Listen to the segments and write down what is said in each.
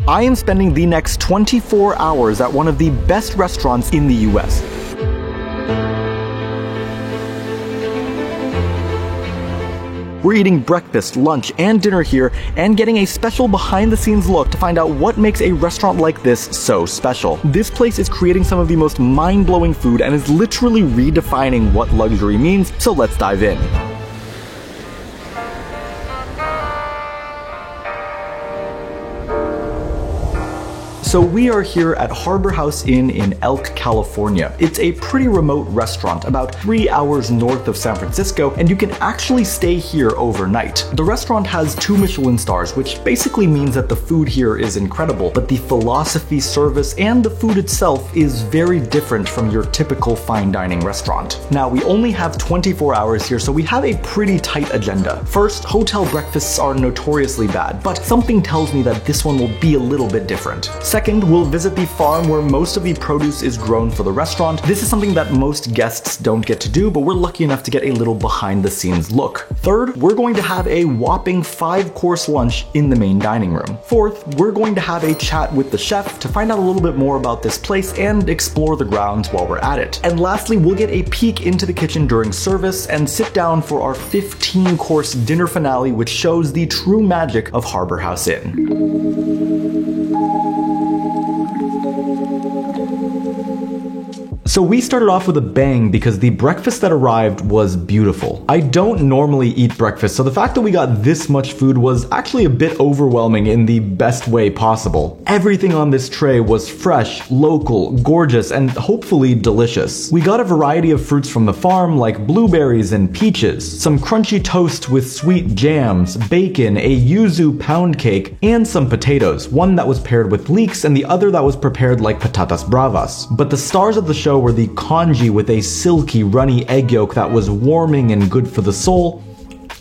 I am spending the next 24 hours at one of the best restaurants in the US. We're eating breakfast, lunch, and dinner here, and getting a special behind-the-scenes look to find out what makes a restaurant like this so special. This place is creating some of the most mind-blowing food and is literally redefining what luxury means, so let's dive in. So we are here at Harbor House Inn in Elk, California. It's a pretty remote restaurant, about 3 hours north of San Francisco, and you can actually stay here overnight. The restaurant has 2 Michelin stars, which basically means that the food here is incredible, but the philosophy, service, and the food itself is very different from your typical fine dining restaurant. Now, we only have 24 hours here, so we have a pretty tight agenda. First, hotel breakfasts are notoriously bad, but something tells me that this one will be a little bit different. Second, we'll visit the farm where most of the produce is grown for the restaurant. This is something that most guests don't get to do, but we're lucky enough to get a little behind-the-scenes look. Third, we're going to have a whopping 5-course lunch in the main dining room. Fourth, we're going to have a chat with the chef to find out a little bit more about this place and explore the grounds while we're at it. And lastly, we'll get a peek into the kitchen during service and sit down for our 15-course dinner finale, which shows the true magic of Harbor House Inn. So we started off with a bang because the breakfast that arrived was beautiful. I don't normally eat breakfast, so the fact that we got this much food was actually a bit overwhelming in the best way possible. Everything on this tray was fresh, local, gorgeous, and hopefully delicious. We got a variety of fruits from the farm like blueberries and peaches, some crunchy toast with sweet jams, bacon, a yuzu pound cake, and some potatoes, one that was paired with leeks and the other that was prepared like patatas bravas. But the stars of the show were the congee with a silky, runny egg yolk that was warming and good for the soul.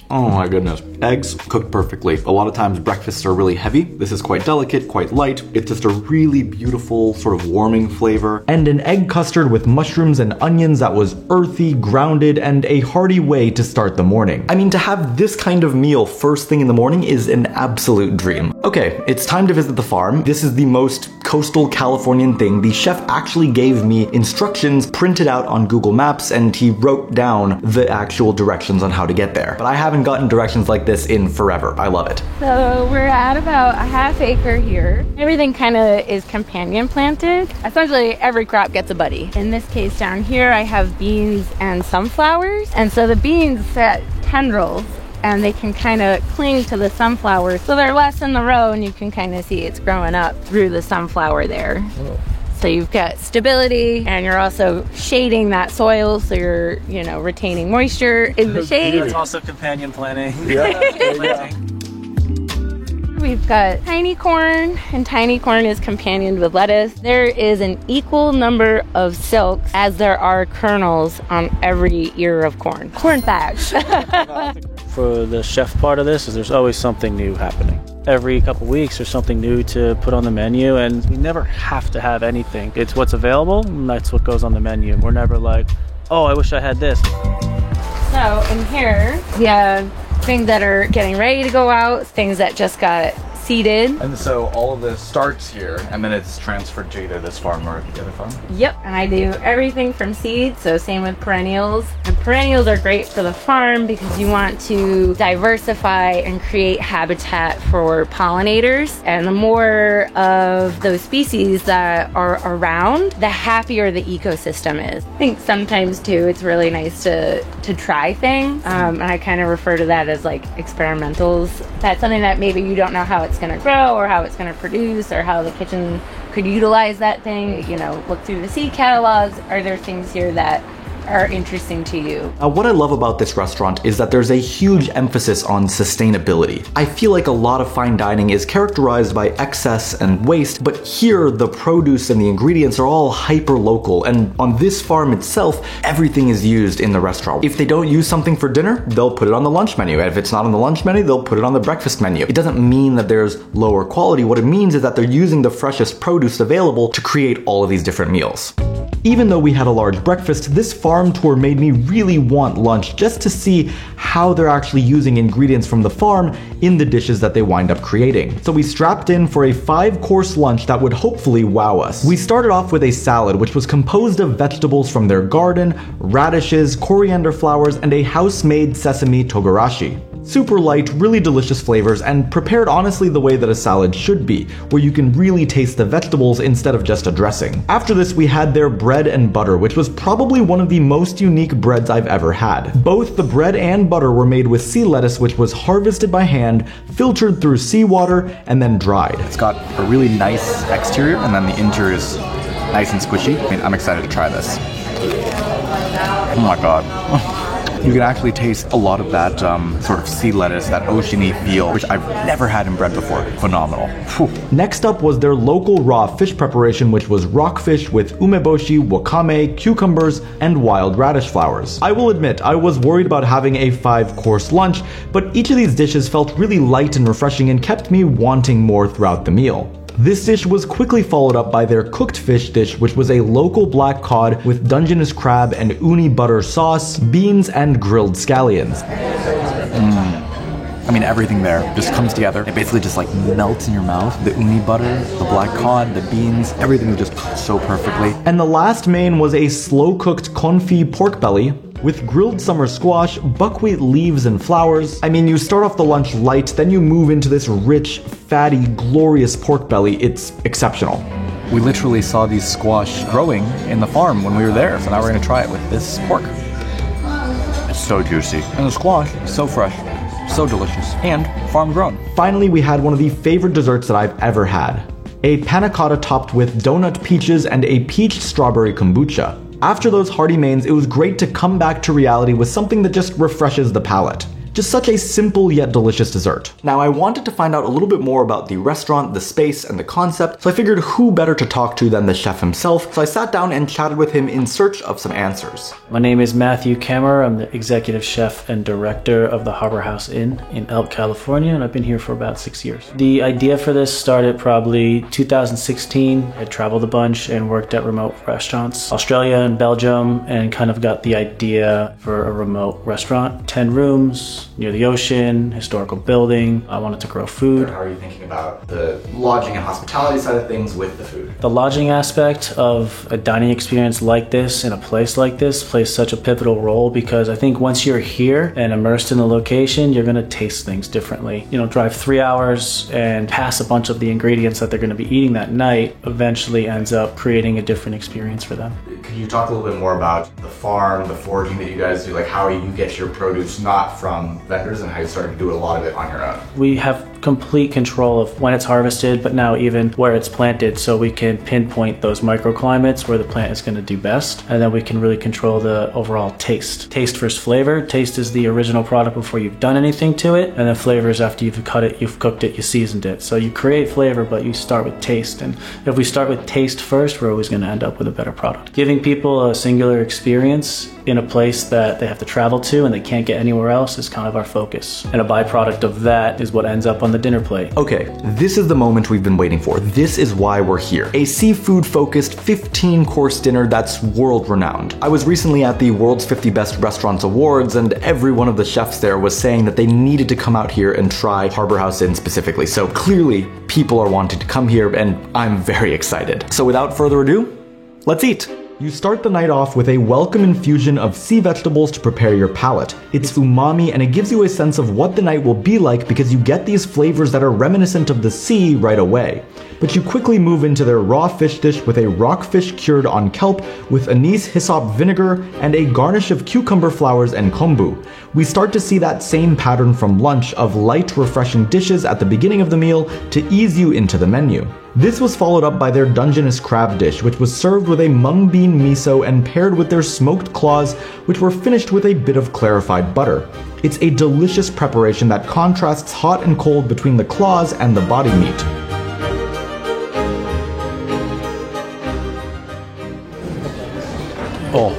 Oh my goodness. Eggs cooked perfectly. A lot of times breakfasts are really heavy. This is quite delicate, quite light. It's just a really beautiful sort of warming flavor. And an egg custard with mushrooms and onions that was earthy, grounded, and a hearty way to start the morning. I mean, to have this kind of meal first thing in the morning is an absolute dream. Okay, it's time to visit the farm. This is the most coastal Californian thing. The chef actually gave me instructions printed out on Google Maps, and he wrote down the actual directions on how to get there. But I haven't gotten directions like this in forever. I love it. So we're at about a ½ acre here. Everything kind of is companion planted. Essentially every crop gets a buddy. In this case down here I have beans and sunflowers, and so the beans set tendrils and they can kind of cling to the sunflower, so they're less in the row and you can kind of see it's growing up through the sunflower there. Oh. So you've got stability, and you're also shading that soil, so you're, retaining moisture in the shade. It's also companion planting. Yeah. We've got tiny corn, and tiny corn is companioned with lettuce. There is an equal number of silks as there are kernels on every ear of corn. Corn facts. For the chef part of this, is there's always something new happening. Every couple weeks there's something new to put on the menu, and we never have to have anything. It's what's available, and that's what goes on the menu. We're never like, oh, I wish I had this. So in here we have things that are getting ready to go out, things that just got seeded. And so all of this starts here, and then it's transferred to either this farm or the other farm? Yep, and I do everything from seeds, so same with perennials. And perennials are great for the farm because you want to diversify and create habitat for pollinators. And the more of those species that are around, the happier the ecosystem is. I think sometimes too, it's really nice to try things. And I kind of refer to that as like experimentals. That's something that maybe you don't know how it's going to grow or how it's going to produce or how the kitchen could utilize that thing. Look through the seed catalogs. Are there things here that are interesting to you? What I love about this restaurant is that there's a huge emphasis on sustainability. I feel like a lot of fine dining is characterized by excess and waste, but here the produce and the ingredients are all hyper-local, and on this farm itself, everything is used in the restaurant. If they don't use something for dinner, they'll put it on the lunch menu. And if it's not on the lunch menu, they'll put it on the breakfast menu. It doesn't mean that there's lower quality. What it means is that they're using the freshest produce available to create all of these different meals. Even though we had a large breakfast, this farm tour made me really want lunch just to see how they're actually using ingredients from the farm in the dishes that they wind up creating. So we strapped in for a 5-course lunch that would hopefully wow us. We started off with a salad which was composed of vegetables from their garden, radishes, coriander flowers, and a house-made sesame togarashi. Super light, really delicious flavors, and prepared honestly the way that a salad should be, where you can really taste the vegetables instead of just a dressing. After this, we had their bread and butter, which was probably one of the most unique breads I've ever had. Both the bread and butter were made with sea lettuce, which was harvested by hand, filtered through seawater, and then dried. It's got a really nice exterior, and then the interior is nice and squishy. I mean, I'm excited to try this. Oh my god. You can actually taste a lot of that sort of sea lettuce, that oceany feel, which I've never had in bread before. Phenomenal. Whew. Next up was their local raw fish preparation, which was rockfish with umeboshi, wakame, cucumbers, and wild radish flowers. I will admit, I was worried about having a 5-course lunch, but each of these dishes felt really light and refreshing and kept me wanting more throughout the meal. This dish was quickly followed up by their cooked fish dish, which was a local black cod with Dungeness crab and uni butter sauce, beans, and grilled scallions. I mean, everything there just comes together. It basically just like melts in your mouth. The uni butter, the black cod, the beans, everything was just cooked so perfectly. And the last main was a slow-cooked confit pork belly with grilled summer squash, buckwheat leaves, and flowers. I mean, you start off the lunch light, then you move into this rich, fatty, glorious pork belly. It's exceptional. We literally saw these squash growing in the farm when we were there, so now we're gonna try it with this pork. It's so juicy. And the squash is so fresh, so delicious, and farm grown. Finally, we had one of the favorite desserts that I've ever had. A panna cotta topped with donut peaches and a peach strawberry kombucha. After those hearty mains, it was great to come back to reality with something that just refreshes the palate. Just such a simple yet delicious dessert. Now, I wanted to find out a little bit more about the restaurant, the space, and the concept, so I figured who better to talk to than the chef himself, so I sat down and chatted with him in search of some answers. My name is Matthew Kemmer. I'm the executive chef and director of the Harbor House Inn in Elk, California, and I've been here for about 6 years. The idea for this started probably 2016. I traveled a bunch and worked at remote restaurants, Australia and Belgium, and kind of got the idea for a remote restaurant. 10 rooms, near the ocean, historical building. I wanted to grow food. How are you thinking about the lodging and hospitality side of things with the food? The lodging aspect of a dining experience like this in a place like this plays such a pivotal role, because I think once you're here and immersed in the location, you're gonna taste things differently. You know, drive 3 hours and pass a bunch of the ingredients that they're gonna be eating that night eventually ends up creating a different experience for them. Can you talk a little bit more about the farm, the foraging that you guys do, like how you get your produce not from vendors and how you start to do a lot of it on your own? We have complete control of when it's harvested, but now even where it's planted, so we can pinpoint those microclimates where the plant is going to do best, and then we can really control the overall taste. Taste versus flavor. Taste is the original product before you've done anything to it, and then flavor is after you've cut it, you've cooked it, you seasoned it. So you create flavor, but you start with taste, and if we start with taste first, we're always going to end up with a better product. Giving people a singular experience in a place that they have to travel to and they can't get anywhere else is kind of our focus, and a byproduct of that is what ends up on the dinner plate. Okay, this is the moment we've been waiting for. This is why we're here. A seafood-focused 15-course dinner that's world-renowned. I was recently at the World's 50 Best Restaurants Awards, and every one of the chefs there was saying that they needed to come out here and try Harbor House Inn specifically. So clearly, people are wanting to come here, and I'm very excited. So without further ado, let's eat. You start the night off with a welcome infusion of sea vegetables to prepare your palate. It's umami, and it gives you a sense of what the night will be like because you get these flavors that are reminiscent of the sea right away. But you quickly move into their raw fish dish with a rockfish cured on kelp with anise hyssop vinegar and a garnish of cucumber flowers and kombu. We start to see that same pattern from lunch of light, refreshing dishes at the beginning of the meal to ease you into the menu. This was followed up by their Dungeness crab dish, which was served with a mung bean miso and paired with their smoked claws, which were finished with a bit of clarified butter. It's a delicious preparation that contrasts hot and cold between the claws and the body meat. Oh,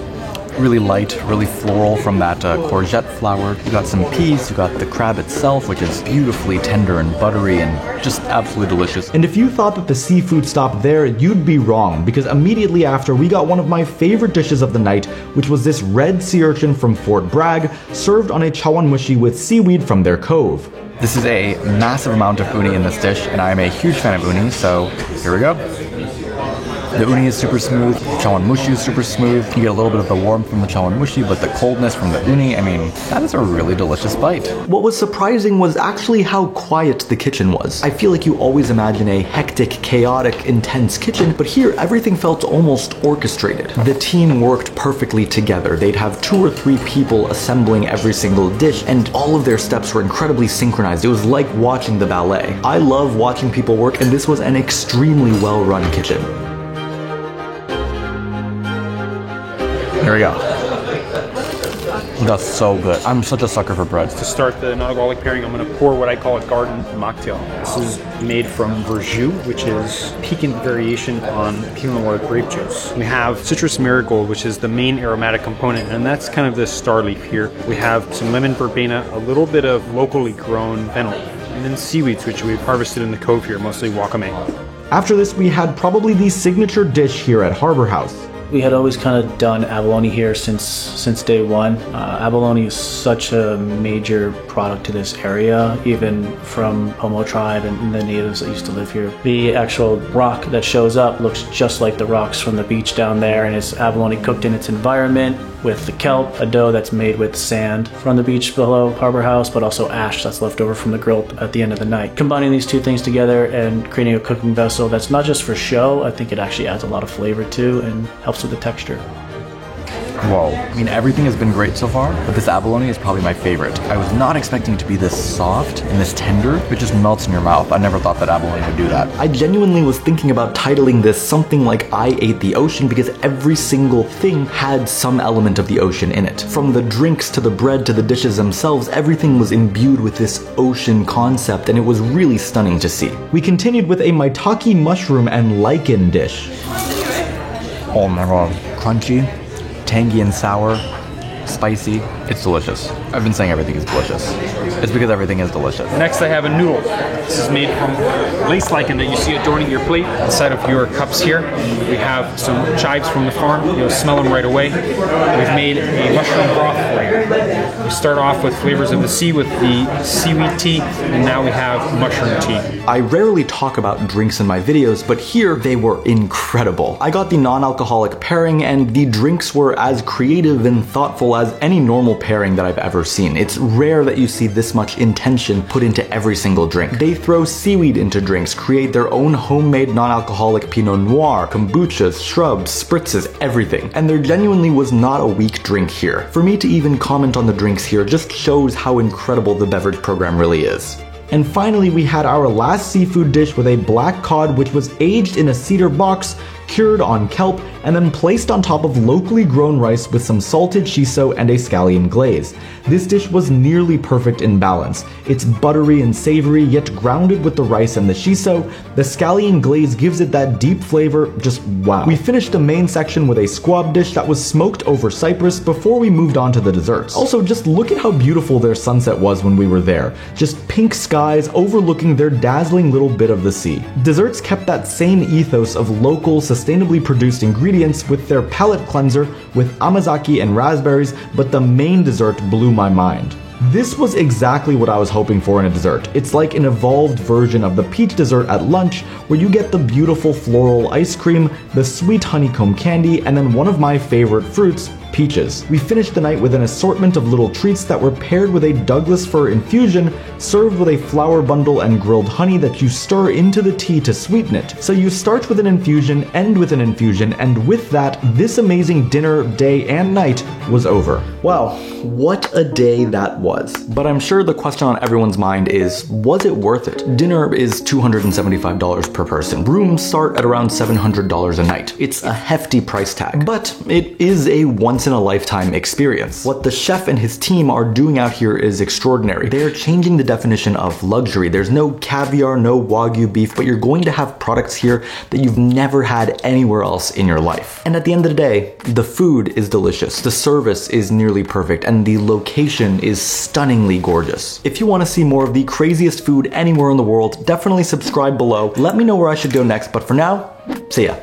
really light, really floral from that courgette flour. You got some peas, you got the crab itself, which is beautifully tender and buttery and just absolutely delicious. And if you thought that the seafood stopped there, you'd be wrong, because immediately after we got one of my favorite dishes of the night, which was this red sea urchin from Fort Bragg, served on a chawanmushi with seaweed from their cove. This is a massive amount of uni in this dish, and I am a huge fan of uni, so here we go. The uni is super smooth, chawanmushi is super smooth. You get a little bit of the warmth from the chawanmushi, but the coldness from the uni, I mean, that is a really delicious bite. What was surprising was actually how quiet the kitchen was. I feel like you always imagine a hectic, chaotic, intense kitchen, but here everything felt almost orchestrated. The team worked perfectly together. They'd have 2 or 3 people assembling every single dish, and all of their steps were incredibly synchronized. It was like watching the ballet. I love watching people work, and this was an extremely well-run kitchen. Here we go. That's so good. I'm such a sucker for bread. To start the non-alcoholic pairing, I'm going to pour what I call a garden mocktail. This is made from verjus, which is piquant variation on Pinot Noir grape juice. We have citrus marigold, which is the main aromatic component, and that's kind of the star leaf here. We have some lemon verbena, a little bit of locally grown fennel, and then seaweeds, which we've harvested in the cove here, mostly wakame. After this, we had probably the signature dish here at Harbor House. We had always kind of done abalone here since day one. Abalone is such a major product to this area, even from Pomo tribe and the natives that used to live here. The actual rock that shows up looks just like the rocks from the beach down there, and it's abalone cooked in its environment with the kelp, a dough that's made with sand from the beach below Harbor House, but also ash that's left over from the grill at the end of the night. Combining these two things together and creating a cooking vessel that's not just for show, I think it actually adds a lot of flavor too and helps with the texture. Whoa. I mean, everything has been great so far, but this abalone is probably my favorite. I was not expecting it to be this soft and this tender. It just melts in your mouth. I never thought that abalone would do that. I genuinely was thinking about titling this something like I Ate the Ocean, because every single thing had some element of the ocean in it. From the drinks to the bread to the dishes themselves, everything was imbued with this ocean concept, and it was really stunning to see. We continued with a maitake mushroom and lichen dish. Oh my god. Crunchy, tangy and sour, spicy. It's delicious. I've been saying everything is delicious. It's because everything is delicious. Next I have a noodle. This is made from lace lichen that you see adorning your plate inside of your cups here. We have some chives from the farm. You'll smell them right away. We've made a mushroom broth for you. We start off with flavors of the sea with the seaweed tea, and now we have mushroom tea. I rarely talk about drinks in my videos, but here they were incredible. I got the non-alcoholic pairing, and the drinks were as creative and thoughtful as any normal pairing that I've ever seen. It's rare that you see this much intention put into every single drink. They throw seaweed into drinks, create their own homemade non-alcoholic Pinot Noir, kombuchas, shrubs, spritzes, everything. And there genuinely was not a weak drink here. For me to even comment on the drinks here just shows how incredible the beverage program really is. And finally, we had our last seafood dish with a black cod, which was aged in a cedar box, cured on kelp, and then placed on top of locally grown rice with some salted shiso and a scallion glaze. This dish was nearly perfect in balance. It's buttery and savory, yet grounded with the rice and the shiso. The scallion glaze gives it that deep flavor, just wow. We finished the main section with a squab dish that was smoked over cypress before we moved on to the desserts. Also, just look at how beautiful their sunset was when we were there. Just pink skies overlooking their dazzling little bit of the sea. Desserts kept that same ethos of local, sustainably produced ingredients with their palate cleanser with amazaki and raspberries, but the main dessert blew my mind. This was exactly what I was hoping for in a dessert. It's like an evolved version of the peach dessert at lunch, where you get the beautiful floral ice cream, the sweet honeycomb candy, and then one of my favorite fruits, peaches. We finished the night with an assortment of little treats that were paired with a Douglas fir infusion, served with a flower bundle and grilled honey that you stir into the tea to sweeten it. So you start with an infusion, end with an infusion, and with that, this amazing dinner, day, and night was over. Wow, what a day that was. But I'm sure the question on everyone's mind is, was it worth it? Dinner is $275 per person. Rooms start at around $700 a night. It's a hefty price tag, but it is a once once-in-a-lifetime experience. What the chef and his team are doing out here is extraordinary. They are changing the definition of luxury. There's no caviar, no Wagyu beef, but you're going to have products here that you've never had anywhere else in your life. And at the end of the day, the food is delicious, the service is nearly perfect, and the location is stunningly gorgeous. If you want to see more of the craziest food anywhere in the world, definitely subscribe below. Let me know where I should go next, but for now, see ya.